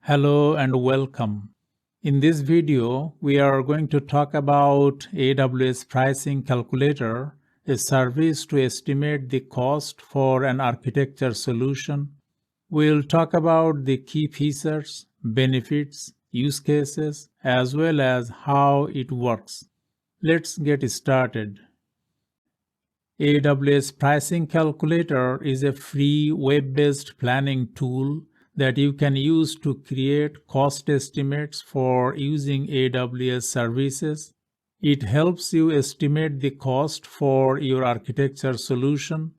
Hello and welcome. In this video, we are going to talk about AWS Pricing Calculator, a service to estimate the cost for an architecture solution. We'll talk about the key features, benefits, use cases, as well as how it works. Let's get started. AWS Pricing Calculator is a free web-based planning tool that you can use to create cost estimates for using AWS services. It helps you estimate the cost for your architecture solution.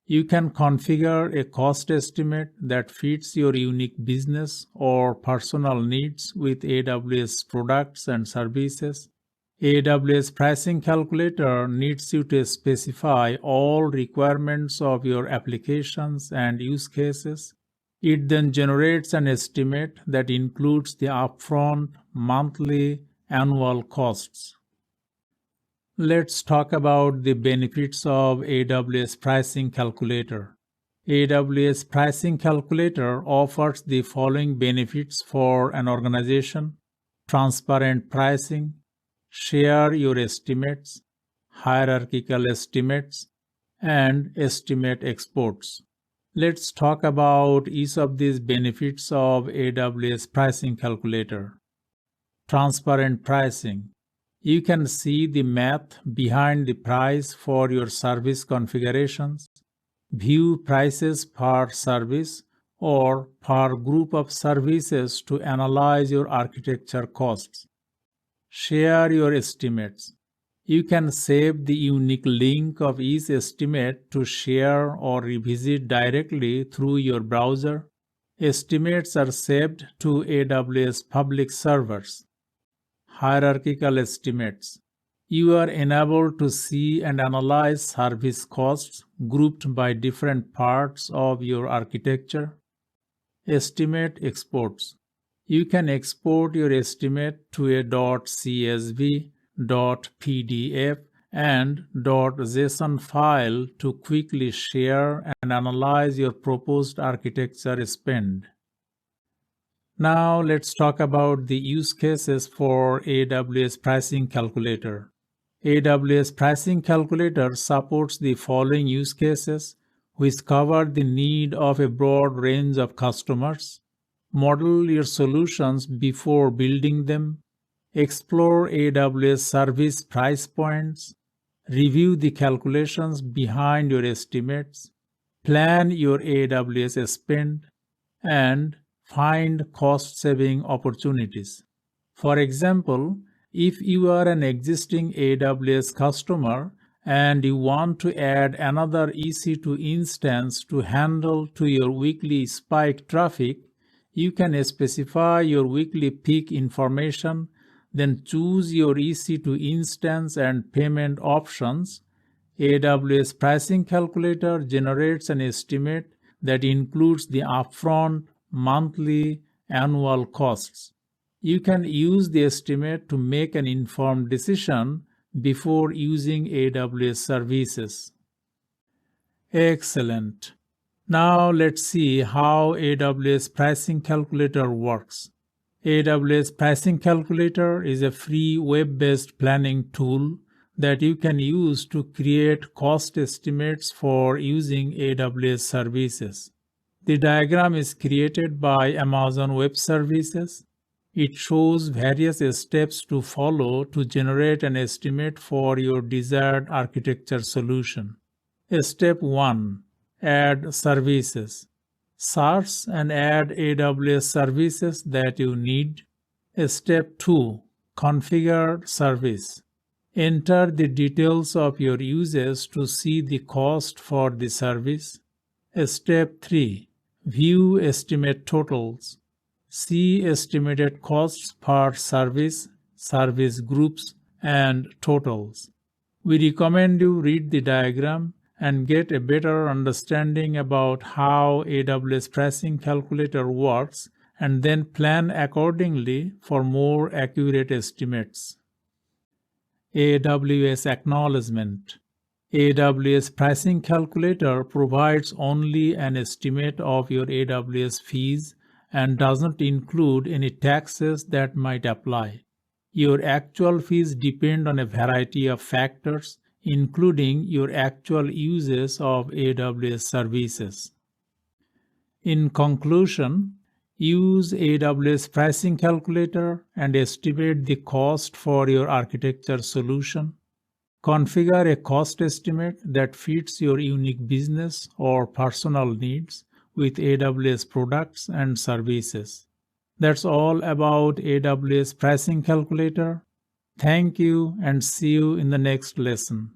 You can configure a cost estimate that fits your unique business or personal needs with AWS products and services. AWS Pricing Calculator needs you to specify all requirements of your applications and use cases. It then generates an estimate that includes the upfront, monthly, annual costs. Let's talk about the benefits of AWS Pricing Calculator. AWS Pricing Calculator offers the following benefits for an organization: transparent pricing, share your estimates, hierarchical estimates, and estimate exports. Let's talk about each of these benefits of AWS Pricing Calculator. Transparent pricing. You can see the math behind the price for your service configurations, view prices per service or per group of services to analyze your architecture costs. Share your estimates. You can save the unique link of each estimate to share or revisit directly through your browser. Estimates are saved to AWS public servers. Hierarchical estimates. You are enabled to see and analyze service costs grouped by different parts of your architecture. Estimate exports. You can export your estimate to a .csv, .pdf, and .json file to quickly share and analyze your proposed architecture spend. Now let's talk about the use cases for AWS Pricing Calculator. AWS Pricing Calculator supports the following use cases, which cover the need of a broad range of customers. Model your solutions before building them. Explore AWS service price points. Review the calculations behind your estimates. Plan your AWS spend. And find cost-saving opportunities. For example, if you are an existing AWS customer and you want to add another EC2 instance to handle to your weekly spike traffic, you can specify your weekly peak information, then choose your EC2 instance and payment options. AWS Pricing Calculator generates an estimate that includes the upfront, monthly, annual costs. You can use the estimate to make an informed decision before using AWS services. Excellent. Now let's see how AWS Pricing Calculator works. AWS Pricing Calculator is a free web-based planning tool that you can use to create cost estimates for using AWS services. The diagram is created by Amazon Web Services. It shows various steps to follow to generate an estimate for your desired architecture solution. Step 1. Add services. Search and add AWS services that you need. Step 2. Configure service. Enter the details of your users to see the cost for the service. Step 3. View estimate totals. See estimated costs per service, service groups, and totals. We recommend you read the diagram and get a better understanding about how AWS Pricing Calculator works, and then plan accordingly for more accurate estimates. AWS Acknowledgement. AWS Pricing Calculator provides only an estimate of your AWS fees and does not include any taxes that might apply. Your actual fees depend on a variety of factors, including your actual uses of AWS services. In conclusion, use AWS Pricing Calculator and estimate the cost for your architecture solution. Configure a cost estimate that fits your unique business or personal needs with AWS products and services. That's all about AWS Pricing Calculator. Thank you and see you in the next lesson.